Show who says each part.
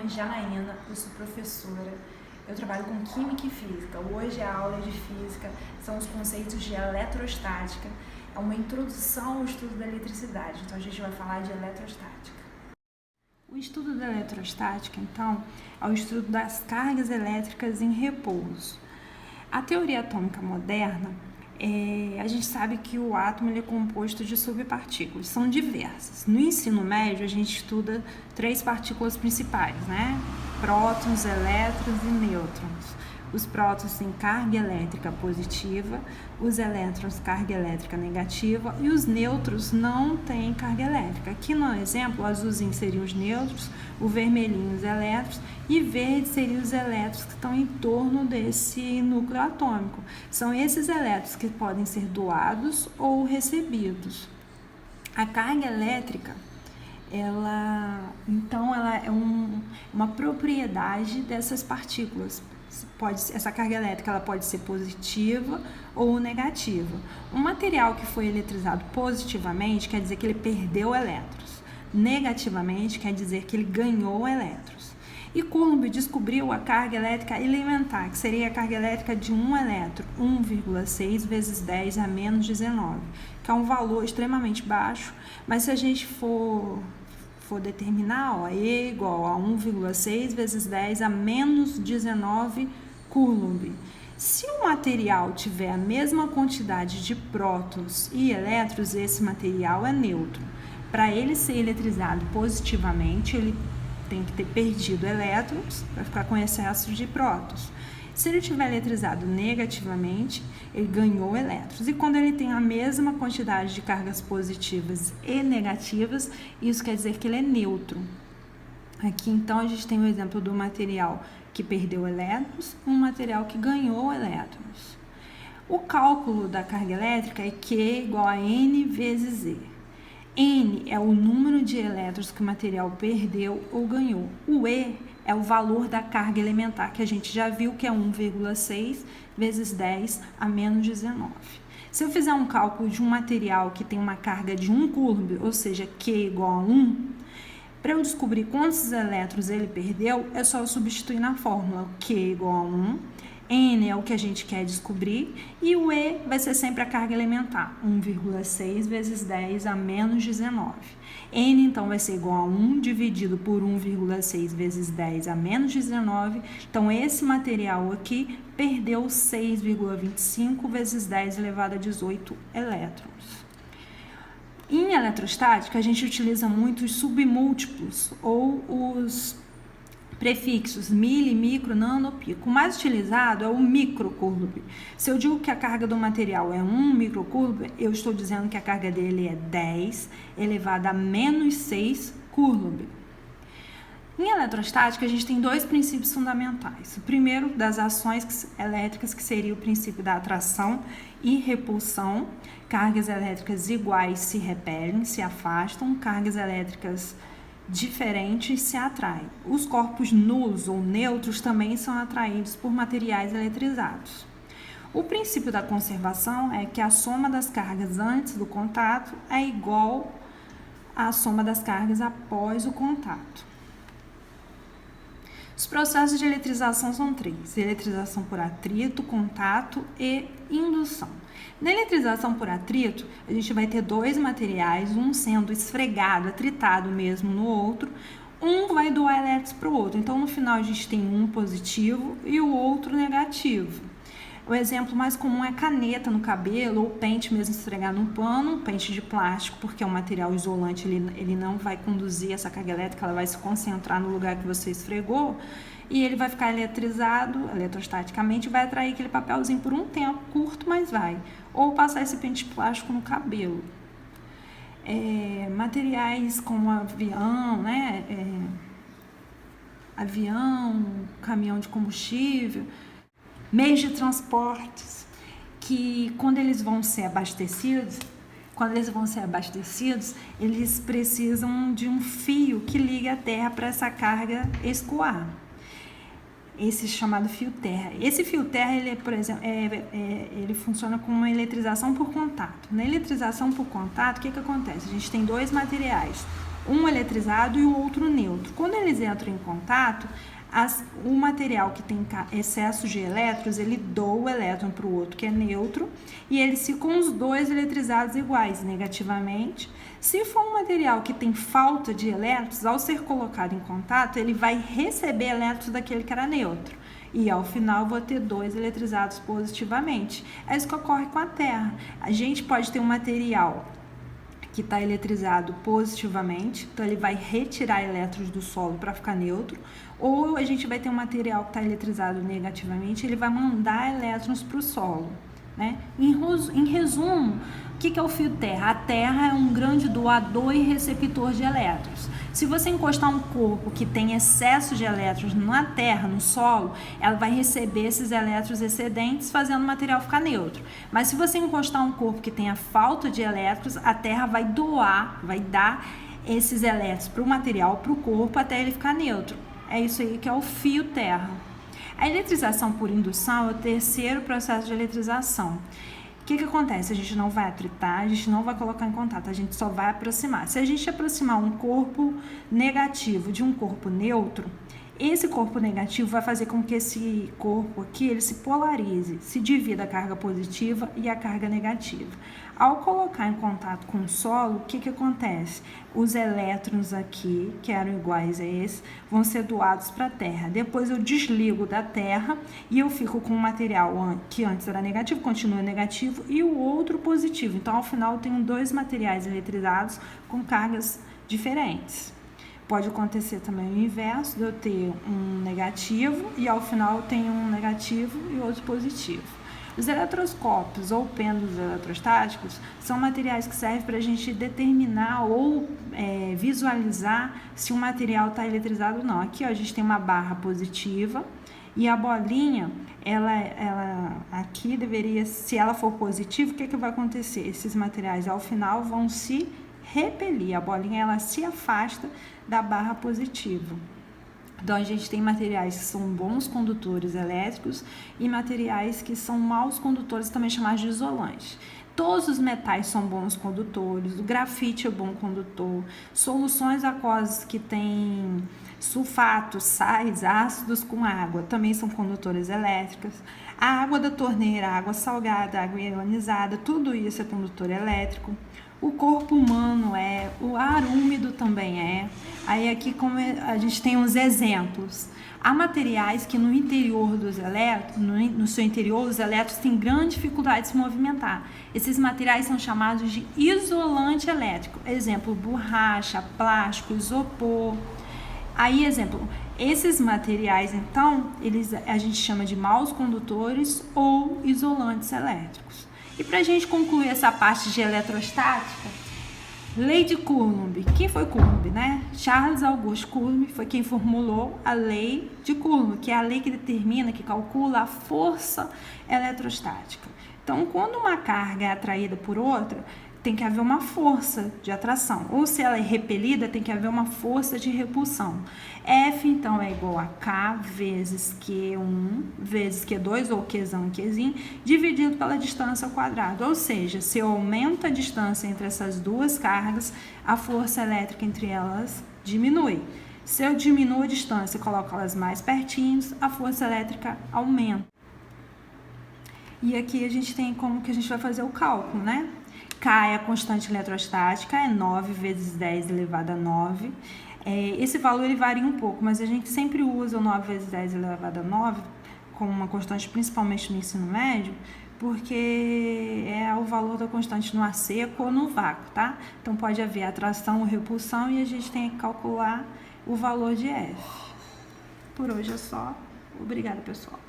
Speaker 1: nome é Janaína, eu sou professora, eu trabalho com Química e Física. Hoje a aula de Física são os conceitos de eletrostática, é uma introdução ao estudo da eletricidade, então a gente vai falar de eletrostática. O estudo da eletrostática, então, é o estudo das cargas elétricas em repouso. A teoria atômica moderna, a gente sabe que o átomo ele é composto de subpartículas, são diversas. No ensino médio, a gente estuda 3 partículas principais, né? Prótons, elétrons e nêutrons. Os prótons têm carga elétrica positiva, os elétrons carga elétrica negativa e os nêutrons não têm carga elétrica. Aqui no exemplo, o azulzinho seriam os nêutrons, o vermelhinho os elétrons e verde seriam os elétrons que estão em torno desse núcleo atômico. São esses elétrons que podem ser doados ou recebidos. A carga elétrica, ela é uma propriedade dessas partículas. Essa carga elétrica ela pode ser positiva ou negativa. Um material que foi eletrizado positivamente quer dizer que ele perdeu elétrons. Negativamente quer dizer que ele ganhou elétrons. E Coulomb descobriu a carga elétrica elementar, que seria a carga elétrica de um elétron, 1,6 vezes 10 a menos 19, que é um valor extremamente baixo, mas se a gente for determinar, E igual a 1,6 vezes 10 a menos 19 Coulomb. Se o material tiver a mesma quantidade de prótons e elétrons, esse material é neutro. Para ele ser eletrizado positivamente, ele tem que ter perdido elétrons para ficar com excesso de prótons. Se ele tiver eletrizado negativamente, ele ganhou elétrons. E quando ele tem a mesma quantidade de cargas positivas e negativas, isso quer dizer que ele é neutro. Aqui, então, a gente tem o exemplo do material que perdeu elétrons e um material que ganhou elétrons. O cálculo da carga elétrica é Q igual a N vezes E. N é o número de elétrons que o material perdeu ou ganhou. O E é o valor da carga elementar, que a gente já viu que é 1,6 vezes 10 a menos 19. Se eu fizer um cálculo de um material que tem uma carga de 1 Coulomb, ou seja, Q igual a 1, para eu descobrir quantos elétrons ele perdeu, é só eu substituir na fórmula. Q igual a 1, N é o que a gente quer descobrir, e o E vai ser sempre a carga elementar, 1,6 vezes 10 a menos 19. N, então, vai ser igual a 1 dividido por 1,6 vezes 10 a menos 19. Então, esse material aqui perdeu 6,25 vezes 10 elevado a 18 elétrons. Em eletrostática, a gente utiliza muito os submúltiplos ou os prefixos mili, micro, nano, pico. O mais utilizado é o microcoulomb. Se eu digo que a carga do material é 1 microcoulomb, eu estou dizendo que a carga dele é 10 elevada a menos 6 coulomb. Em eletrostática, a gente tem 2 princípios fundamentais. O primeiro das ações elétricas, que seria o princípio da atração e repulsão. Cargas elétricas iguais se repelem, se afastam. Cargas elétricas diferentes se atraem. Os corpos nulos ou neutros também são atraídos por materiais eletrizados. O princípio da conservação é que a soma das cargas antes do contato é igual à soma das cargas após o contato. Os processos de eletrização são 3: eletrização por atrito, contato e indução. Na eletrização por atrito, a gente vai ter 2 materiais, um sendo esfregado, atritado mesmo no outro, um vai doar elétrons para o outro. Então, no final, a gente tem um positivo e o outro negativo. O exemplo mais comum é caneta no cabelo ou pente mesmo esfregar no pano, pente de plástico, porque é um material isolante, ele não vai conduzir essa carga elétrica, ela vai se concentrar no lugar que você esfregou e ele vai ficar eletrizado eletrostaticamente e vai atrair aquele papelzinho por um tempo curto, mas vai. Ou passar esse pente de plástico no cabelo. Materiais como avião, né? Avião, caminhão de combustível, meios de transportes, que quando eles vão ser abastecidos, eles precisam de um fio que ligue a terra para essa carga escoar. Esse chamado fio terra. Esse fio terra, ele, por exemplo, ele funciona como uma eletrização por contato. Na eletrização por contato, o que acontece? A gente tem 2 materiais, um eletrizado e o outro neutro. Quando eles entram em contato, o material que tem excesso de elétrons, ele doa o elétron para o outro que é neutro e eles ficam os dois eletrizados iguais, negativamente. Se for um material que tem falta de elétrons, ao ser colocado em contato, ele vai receber elétrons daquele que era neutro. E ao final vou ter dois eletrizados positivamente. É isso que ocorre com a Terra. A gente pode ter um material que está eletrizado positivamente, então ele vai retirar elétrons do solo para ficar neutro, ou a gente vai ter um material que está eletrizado negativamente, ele vai mandar elétrons para o solo, né? Em resumo, o que é o fio terra? A Terra é um grande doador e receptor de elétrons. Se você encostar um corpo que tem excesso de elétrons na Terra, no solo, ela vai receber esses elétrons excedentes, fazendo o material ficar neutro. Mas se você encostar um corpo que tenha falta de elétrons, a Terra vai doar, vai dar esses elétrons para o material, para o corpo, até ele ficar neutro. É isso aí que é o fio terra. A eletrização por indução é o terceiro processo de eletrização. O que acontece? A gente não vai atritar, a gente não vai colocar em contato, a gente só vai aproximar. Se a gente aproximar um corpo negativo de um corpo neutro, esse corpo negativo vai fazer com que esse corpo aqui ele se polarize, se divida a carga positiva e a carga negativa. Ao colocar em contato com o solo, o que acontece? Os elétrons aqui, que eram iguais a esse, vão ser doados para a Terra. Depois eu desligo da Terra e eu fico com um material que antes era negativo, continua negativo, e o outro positivo. Então, ao final, eu tenho dois materiais eletrizados com cargas diferentes. Pode acontecer também o inverso, de eu ter um negativo e ao final eu tenho um negativo e outro positivo. Os eletroscópios ou pêndulos eletrostáticos são materiais que servem para a gente determinar ou visualizar se um material está eletrizado ou não. Aqui ó, a gente tem uma barra positiva e a bolinha, ela aqui deveria, se ela for positiva, o que vai acontecer? Esses materiais ao final vão se repelir, a bolinha ela se afasta da barra positiva. Então a gente tem materiais que são bons condutores elétricos e materiais que são maus condutores, também chamados de isolantes. Todos os metais são bons condutores, o grafite é bom condutor, soluções aquosas que têm sulfatos, sais, ácidos com água também são condutores elétricos. A água da torneira, a água salgada, a água ionizada, tudo isso é condutor elétrico. O corpo humano o ar úmido também é. Aí aqui como a gente tem uns exemplos. Há materiais que no interior dos elétrons, no seu interior, os elétrons têm grande dificuldade de se movimentar. Esses materiais são chamados de isolante elétrico. Exemplo, borracha, plástico, isopor. Aí, exemplo, esses materiais, então, a gente chama de maus condutores ou isolantes elétricos. E para a gente concluir essa parte de eletrostática, lei de Coulomb. Quem foi Coulomb, né? Charles Auguste Coulomb foi quem formulou a lei de Coulomb, que é a lei que determina, que calcula a força eletrostática. Então, quando uma carga é atraída por outra, tem que haver uma força de atração. Ou se ela é repelida, tem que haver uma força de repulsão. F, então, é igual a K vezes Q1 vezes Q2, ou Qzão e Qzin, dividido pela distância ao quadrado. Ou seja, se eu aumento a distância entre essas duas cargas, a força elétrica entre elas diminui. Se eu diminuo a distância e coloco elas mais pertinhos, a força elétrica aumenta. E aqui a gente tem como que a gente vai fazer o cálculo, né? K é a constante eletrostática, é 9 vezes 10 elevado a 9. Esse valor ele varia um pouco, mas a gente sempre usa o 9 vezes 10 elevado a 9 como uma constante, principalmente no ensino médio, porque é o valor da constante no ar seco ou no vácuo, tá? Então pode haver atração ou repulsão e a gente tem que calcular o valor de F. Por hoje é só. Obrigada, pessoal.